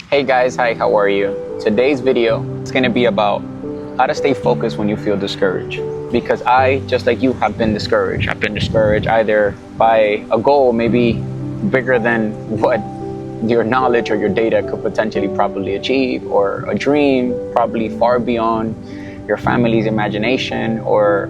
Hey guys, hi, how are you? Today's video is going to be about how to stay focused when you feel discouraged. Because I, just like you, have been discouraged. I've been discouraged either by a goal maybe bigger than what your knowledge or your data could potentially probably achieve, or a dream probably far beyond your family's imagination, or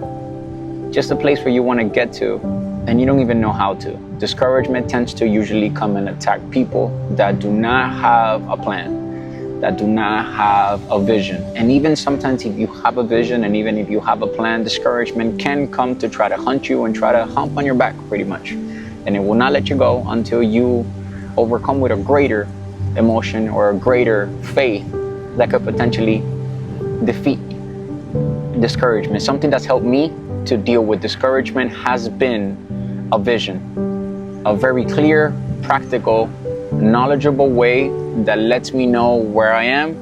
just a place where you want to get to and you don't even know how to. Discouragement tends to usually come and attack people that do not have a plan, that do not have a vision. And even sometimes if you have a vision and even if you have a plan, discouragement can come to try to hunt you and try to hump on your back pretty much. And it will not let you go until you overcome with a greater emotion or a greater faith that could potentially defeat discouragement. Something that's helped me to deal with discouragement has been a vision, a very clear, practical, knowledgeable way that lets me know where I am,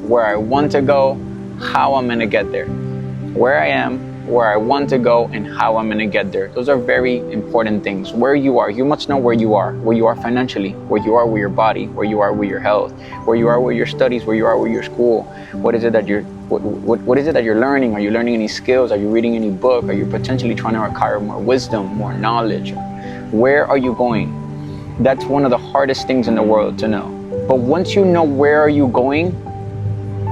where I want to go, how I'm going to get there. Where I am, where I want to go, and how I'm going to get there. Those are very important things. Where you are, you must know where you are financially, where you are with your body, where you are with your health, where you are with your studies, where you are with your school. What is it that what is it that you're learning? Are you learning any skills? Are you reading any book? Are you potentially trying to acquire more wisdom, more knowledge? Where are you going? That's one of the hardest things in the world to know. But once you know where are you going,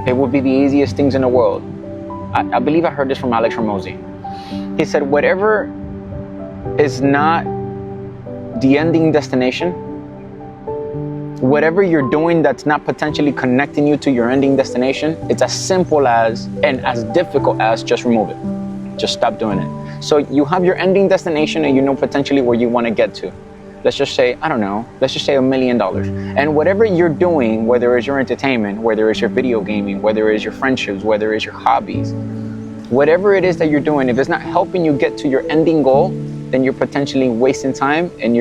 it will be the easiest things in the world. I believe I heard this from Alex Ramosi. He said, whatever is not the ending destination, whatever you're doing that's not potentially connecting you to your ending destination, it's as simple as and as difficult as just remove it. Just stop doing it. So you have your ending destination and you know potentially where you want to get to. Let's just say, I don't know, let's just say $1 million. And whatever you're doing, whether it's your entertainment, whether it's your video gaming, whether it's your friendships, whether it's your hobbies, whatever it is that you're doing, if it's not helping you get to your ending goal, then you're potentially wasting time, and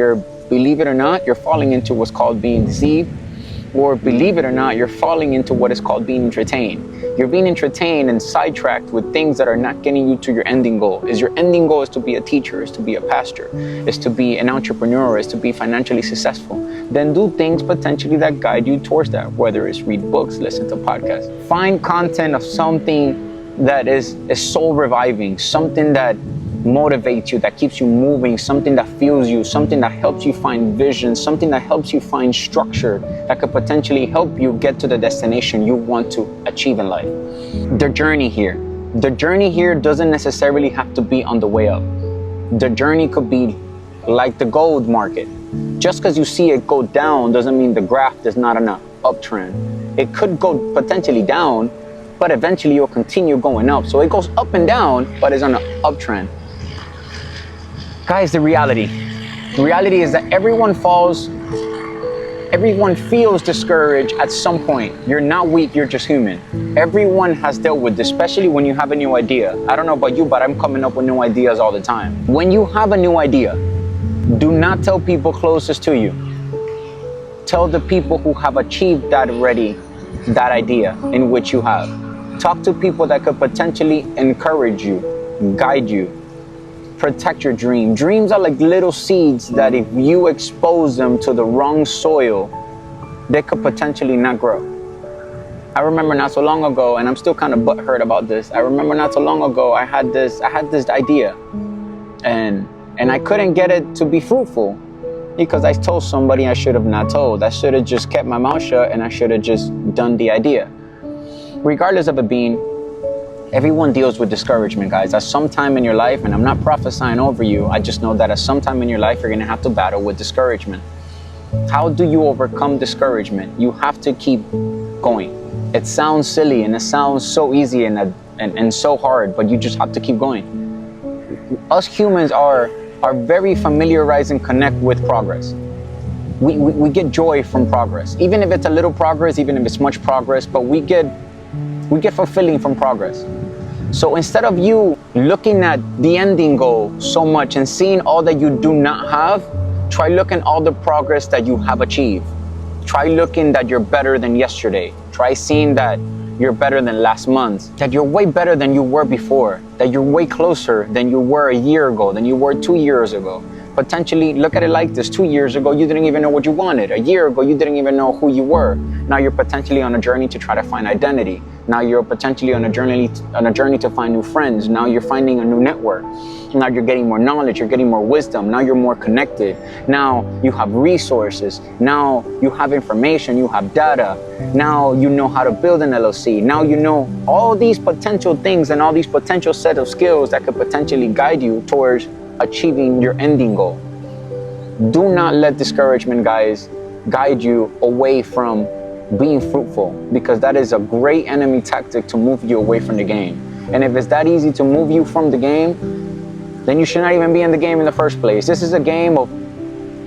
believe it or not, you're falling into what's called being deceived, or believe it or not, you're falling into what is called being entertained. You're being entertained and sidetracked with things that are not getting you to your ending goal. Is your ending goal is to be a teacher, is to be a pastor, is to be an entrepreneur, is to be financially successful. Then do things potentially that guide you towards that, whether it's read books, listen to podcasts. Find content of something that is soul reviving, something that motivates you, that keeps you moving, something that fuels you, something that helps you find vision, something that helps you find structure, that could potentially help you get to the destination you want to achieve in life. The journey here doesn't necessarily have to be on the way up. The journey could be like the gold market. Just because you see it go down doesn't mean the graph is not on an uptrend. It could go potentially down, but eventually you'll continue going up. So it goes up and down, but it's on an uptrend. Guys, the reality is that everyone feels discouraged at some point. You're not weak, you're just human. Everyone has dealt with this, especially when you have a new idea. I don't know about you, but I'm coming up with new ideas all the time. When you have a new idea, do not tell people closest to you. Tell the people who have achieved that already, that idea in which you have. Talk to people that could potentially encourage you, guide you, protect your dream. Dreams are like little seeds that if you expose them to the wrong soil, they could potentially not grow. I remember not so long ago, and I'm still kind of butthurt about this. I remember not so long ago, I had this idea, and I couldn't get it to be fruitful because I told somebody I should have not told. I should have just kept my mouth shut, and I should have just done the idea. Regardless of it being, everyone deals with discouragement, guys. At some time in your life, and I'm not prophesying over you, I just know that at some time in your life, you're going to have to battle with discouragement. How do you overcome discouragement? You have to keep going. It sounds silly and it sounds so easy and so hard, but you just have to keep going. Us humans are very familiarized and connect with progress. We get joy from progress, even if it's a little progress, even if it's much progress, but we get fulfilling from progress. So instead of you looking at the ending goal so much and seeing all that you do not have, try looking at all the progress that you have achieved. Try looking that you're better than yesterday. Try seeing that you're better than last month, that you're way better than you were before, that you're way closer than you were a year ago, than you were 2 years ago. Potentially, look at it like this. 2 years ago, you didn't even know what you wanted. A year ago, you didn't even know who you were. Now you're potentially on a journey to try to find identity. Now you're potentially on a journey to find new friends. Now you're finding a new network. Now you're getting more knowledge, you're getting more wisdom. Now you're more connected. Now you have resources. Now you have information, you have data. Now you know how to build an LLC. Now you know all these potential things and all these potential set of skills that could potentially guide you towards achieving your ending goal. Do not let discouragement, guys, guide you away from being fruitful, because that is a great enemy tactic to move you away from the game. And if it's that easy to move you from the game, then you should not even be in the game in the first place. This is a game of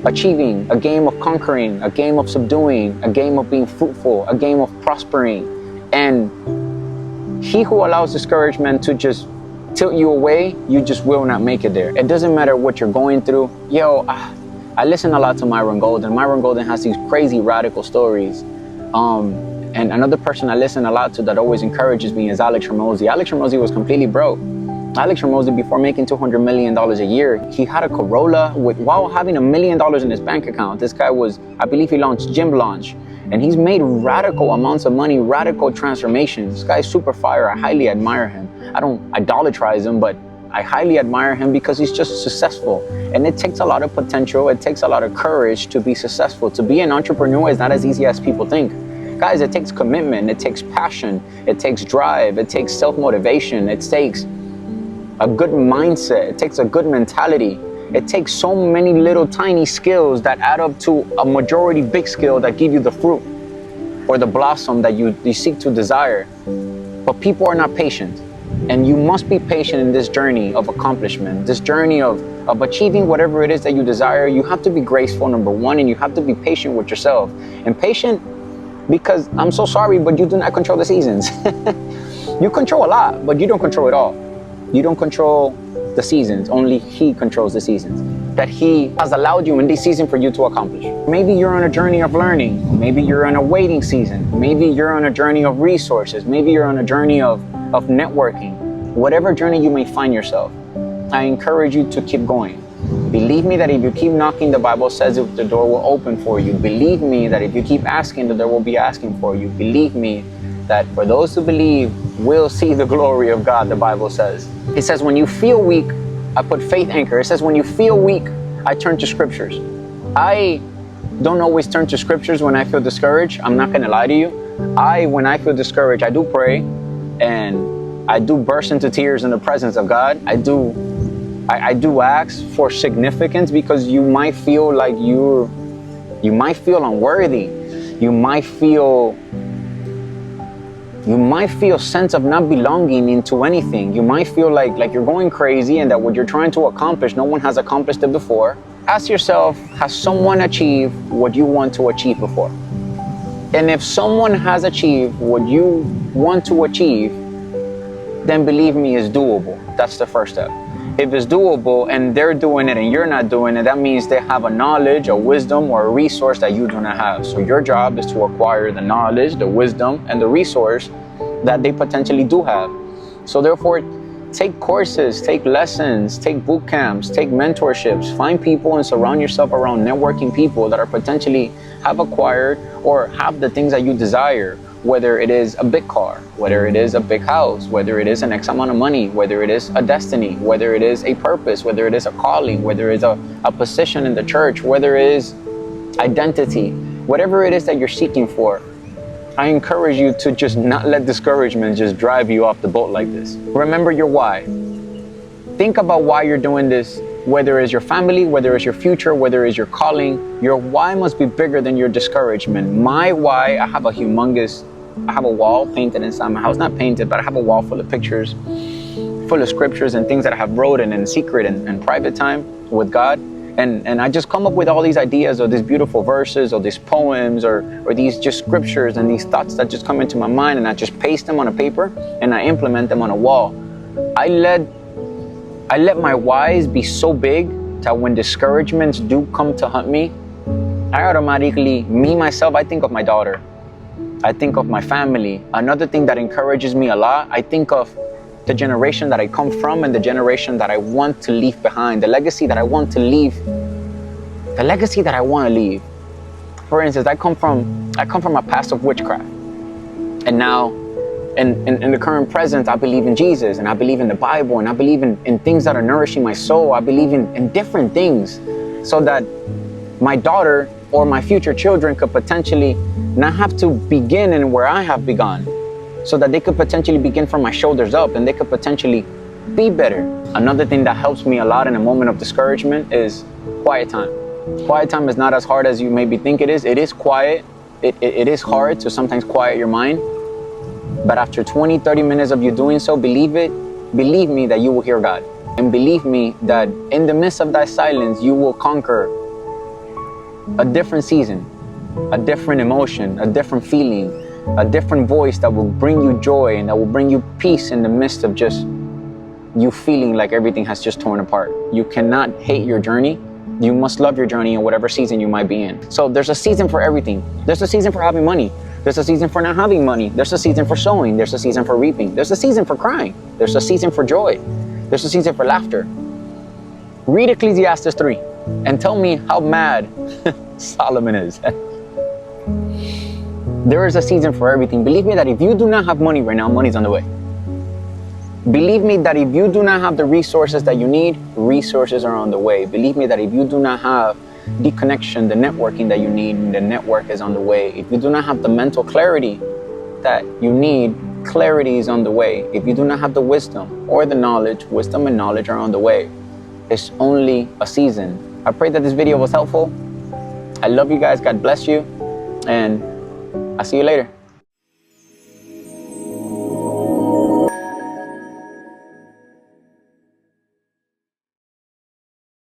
achieving, a game of conquering, a game of subduing, a game of being fruitful, a game of prospering. And he who allows discouragement to just tilt you away, you just will not make it there. It doesn't matter what you're going through. I listen a lot to Myron Golden. Myron Golden has these crazy radical stories. And another person I listen a lot to that always encourages me is Alex Hormozi. Alex Hormozi was completely broke. Alex Hormozi, before making $200 million a year, he had a Corolla while having $1 million in his bank account. This guy was, I believe he launched Gym Launch. And he's made radical amounts of money, radical transformations. This guy's super fire. I highly admire him. I don't idolatrize him, but I highly admire him because he's just successful. And it takes a lot of potential. It takes a lot of courage to be successful. To be an entrepreneur is not as easy as people think. Guys, it takes commitment. It takes passion. It takes drive. It takes self-motivation. It takes a good mindset. It takes a good mentality. It takes so many little tiny skills that add up to a majority big skill that give you the fruit or the blossom that you seek to desire. But people are not patient. And you must be patient in this journey of accomplishment, this journey of achieving whatever it is that you desire. You have to be graceful, number one, and you have to be patient with yourself. And patient because, I'm so sorry, but you do not control the seasons. You control a lot, but you don't control it all. You don't control the seasons. Only he controls the seasons that he has allowed you in this season for you to accomplish. Maybe you're on a journey of learning. Maybe you're on a waiting season. Maybe you're on a journey of resources. Maybe you're on a journey of networking. Whatever journey you may find yourself, I encourage you to keep going. Believe me that if you keep knocking, the Bible says the door will open for you. Believe me that if you keep asking, the door will be asking for you. Believe me that for those who believe will see the glory of God, the Bible says. It says when you feel weak, I put faith anchor. It says when you feel weak, I turn to scriptures. I don't always turn to scriptures when I feel discouraged. I'm not gonna lie to you. When I feel discouraged, I do pray and I do burst into tears in the presence of God. I do ask for significance, because you might feel like you might feel unworthy. You might feel sense of not belonging into anything. You might feel like you're going crazy and that what you're trying to accomplish, no one has accomplished it before. Ask yourself, has someone achieved what you want to achieve before? And if someone has achieved what you want to achieve, then believe me, it's doable. That's the first step. If it's doable and they're doing it and you're not doing it, that means they have a knowledge, a wisdom, or a resource that you do not have. So your job is to acquire the knowledge, the wisdom, and the resource that they potentially do have. So therefore, take courses, take lessons, take boot camps, take mentorships, find people and surround yourself around networking people that are potentially have acquired or have the things that you desire. Whether it is a big car, whether it is a big house, whether it is an X amount of money, whether it is a destiny, whether it is a purpose, whether it is a calling, whether it is a position in the church, whether it is identity, whatever it is that you're seeking for, I encourage you to just not let discouragement just drive you off the boat like this. Remember your why. Think about why you're doing this, whether it's your family, whether it's your future, whether it's your calling. Your why must be bigger than your discouragement. My why, I have a wall painted inside my house. Not painted, but I have a wall full of pictures, full of scriptures and things that I have wrote in secret and private time with God. And I just come up with all these ideas or these beautiful verses or these poems or these just scriptures and these thoughts that just come into my mind, and I just paste them on a paper and I implement them on a wall. I let my whys be so big that when discouragements do come to hunt me, I automatically, myself, I think of my daughter. I think of my family. Another thing that encourages me a lot, I think of the generation that I come from and the generation that I want to leave behind, the legacy that I want to leave the legacy that I want to leave. For instance, I come from a past of witchcraft, and now in the current present, I believe in Jesus, and I believe in the Bible, and I believe in things that are nourishing my soul. I believe in different things, so that my daughter or my future children could potentially not have to begin in where I have begun, so that they could potentially begin from my shoulders up, and they could potentially be better. Another thing that helps me a lot in a moment of discouragement is quiet time. Quiet time is not as hard as you maybe think it is. It is quiet. It is hard to sometimes quiet your mind. But after 20, 30 minutes of you doing so, believe me that you will hear God. And believe me that in the midst of that silence, you will conquer a different season, a different emotion, a different feeling, a different voice that will bring you joy and that will bring you peace in the midst of just you feeling like everything has just torn apart. You cannot hate your journey. You must love your journey in whatever season you might be in. So there's a season for everything. There's a season for having money. There's a season for not having money. There's a season for sowing. There's a season for reaping. There's a season for crying. There's a season for joy. There's a season for laughter. Read Ecclesiastes 3 and tell me how mad Solomon is. There is a season for everything. Believe me that if you do not have money right now, money's on the way. Believe me that if you do not have the resources that you need, resources are on the way. Believe me that if you do not have the connection, the networking that you need, the network is on the way. If you do not have the mental clarity that you need, clarity is on the way. If you do not have the wisdom or the knowledge, wisdom and knowledge are on the way. It's only a season. I pray that this video was helpful. I love you guys. God bless you. And I'll see you later.